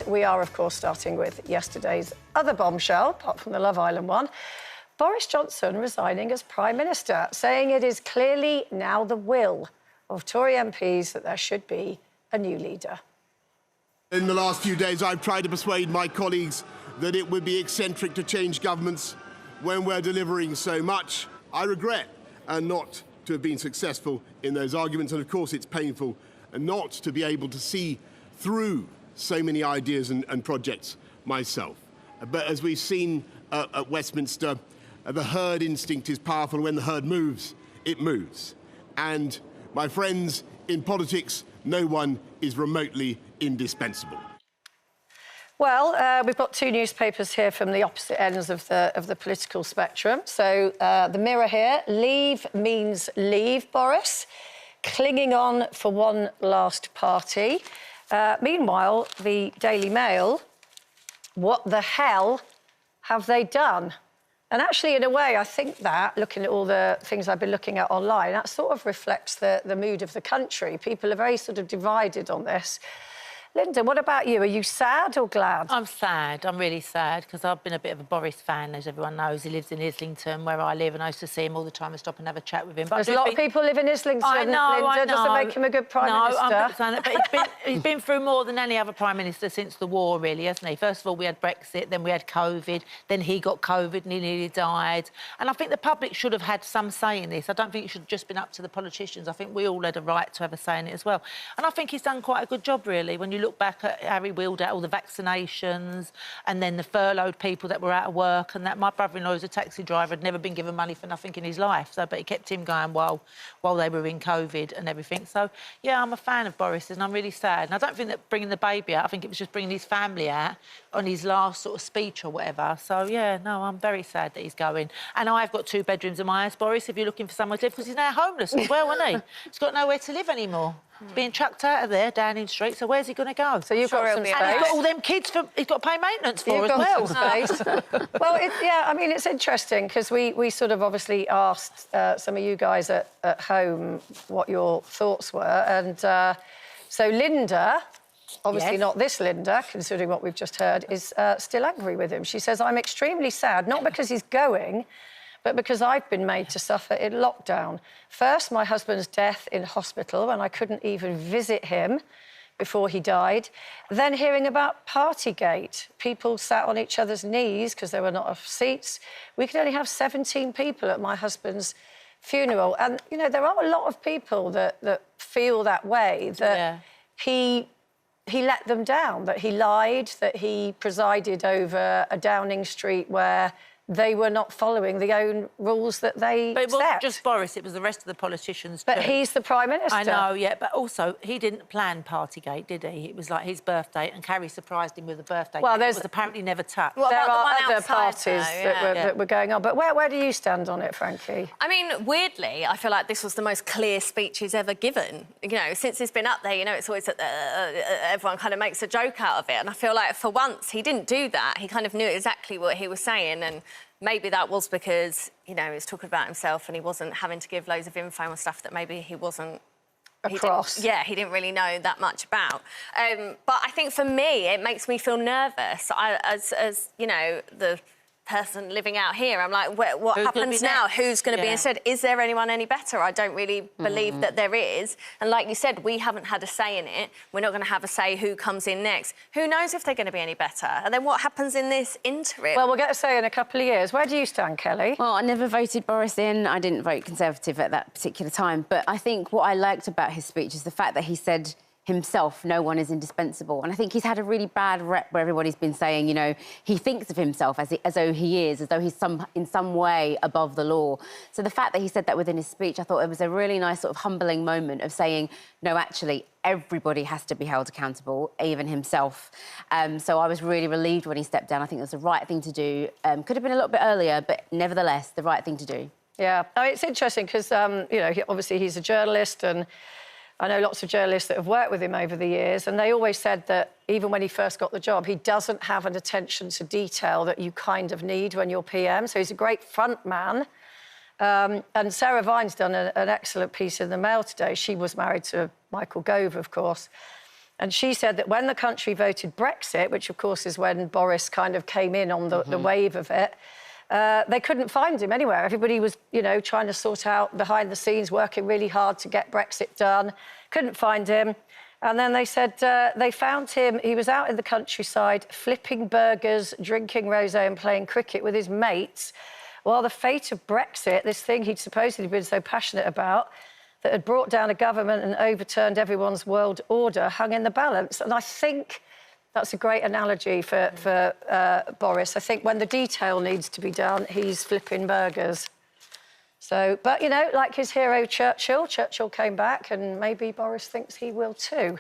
we are, of course, starting with yesterday's other bombshell, apart from the Love Island one. Boris Johnson resigning as Prime Minister, saying it is clearly now the will of Tory MPs that there should be a new leader. In the last few days, I've tried to persuade my colleagues that it would be eccentric to change governments when we're delivering so much. I regret not to have been successful in those arguments, and of course it's painful not to be able to see through so many ideas and projects myself. But as we've seen at Westminster, the herd instinct is powerful. When the herd moves, it moves. And my friends, in politics, no one is remotely indispensable. Well, we've got two newspapers here from the opposite ends of the political spectrum. So the Mirror here, leave means leave, Boris, clinging on for one last party. Meanwhile, the Daily Mail, what the hell have they done? And actually, in a way, I think that, looking at all the things I've been looking at online, that sort of reflects the mood of the country. People are very sort of divided on this. Linda, what about you? Are you sad or glad? I'm sad. I'm really sad because I've been a bit of a Boris fan, as everyone knows. He lives in Islington, where I live, and I used to see him all the time and stop and have a chat with him. But there's a lot of people live in Islington, I know, Linda. I know. Doesn't make him a good Prime Minister. No, I'm saying that, but he's been through more than any other Prime Minister since the war, really, hasn't he? First of all, we had Brexit, then we had COVID, then he got COVID and he nearly died. And I think the public should have had some say in this. I don't think it should have just been up to the politicians. I think we all had a right to have a say in it as well. And I think he's done quite a good job, really, when you look back at how he wheeled out all the vaccinations and then the furloughed people that were out of work, and that my brother-in-law was a taxi driver, had never been given money for nothing in his life, so but he kept him going while they were in COVID and everything. So yeah, I'm a fan of Boris and I'm really sad. And I don't think that bringing the baby out, I think it was just bringing his family out on his last sort of speech or whatever. So yeah, no, I'm very sad that he's going. And I've got 2 bedrooms in my house, Boris, if you're looking for somewhere to live, because he's now homeless as well, isn't he? He's got nowhere to live anymore. Being chucked out of there down in the street, so where's he going to go? So you've got some space. And he's got all them kids he's got to pay maintenance for as well. You've got some space. Well, yeah, I mean, it's interesting because we sort of obviously asked some of you guys at home what your thoughts were. And so Linda, obviously not this Linda, considering what we've just heard, is still angry with him. She says, I'm extremely sad, not because he's going, but because I've been made to suffer in lockdown. First, my husband's death in hospital when I couldn't even visit him before he died. Then hearing about Partygate. People sat on each other's knees because there were not enough seats. We could only have 17 people at my husband's funeral. And, you know, there are a lot of people that feel that way, that he let them down, that he lied, that he presided over a Downing Street where they were not following the own rules that they set. But it wasn't just Boris, it was the rest of the politicians too. But he's the Prime Minister. I know, yeah, but also he didn't plan Partygate, did he? It was like his birthday, and Carrie surprised him with a birthday cake. It was apparently never touched. Well, there are other parties that were going on. But where do you stand on it, Frankie? I mean, weirdly, I feel like this was the most clear speech he's ever given. You know, since it's been up there, you know, it's always everyone kind of makes a joke out of it. And I feel like for once he didn't do that. He kind of knew exactly what he was saying, and maybe that was because, you know, he was talking about himself and he wasn't having to give loads of info and stuff that maybe he wasn't... He didn't really know that much about. But I think for me, it makes me feel nervous. As you know, the person living out here, I'm like, what happens now? Who's going to be instead? Is there anyone any better? I don't really believe that there is. And like you said, we haven't had a say in it. We're not going to have a say who comes in next. Who knows if they're going to be any better? And then what happens in this interim? Well, we'll get a say in a couple of years. Where do you stand, Kelly? Well, I never voted Boris in. I didn't vote Conservative at that particular time. But I think what I liked about his speech is the fact that he said himself, no one is indispensable. And I think he's had a really bad rep where everybody's been saying, you know, he thinks of himself as though he is, as though he's in some way above the law. So the fact that he said that within his speech, I thought it was a really nice sort of humbling moment of saying, no, actually, everybody has to be held accountable, even himself. So I was really relieved when he stepped down. I think it was the right thing to do. Could have been a little bit earlier, but nevertheless, the right thing to do. Yeah, it's interesting because, you know, obviously he's a journalist, and I know lots of journalists that have worked with him over the years, and they always said that even when he first got the job, he doesn't have an attention to detail that you kind of need when you're PM. So he's a great front man. And Sarah Vine's done an excellent piece in the Mail today. She was married to Michael Gove, of course. And she said that when the country voted Brexit, which of course is when Boris kind of came in on the wave of it, they couldn't find him anywhere. Everybody was, you know, trying to sort out behind the scenes, working really hard to get Brexit done. Couldn't find him. And then they said they found him. He was out in the countryside, flipping burgers, drinking rosé and playing cricket with his mates, while the fate of Brexit, this thing he'd supposedly been so passionate about, that had brought down a government and overturned everyone's world order, hung in the balance. And I think that's a great analogy for Boris. I think when the detail needs to be done, he's flipping burgers. So, but, you know, like his hero Churchill came back, and maybe Boris thinks he will too.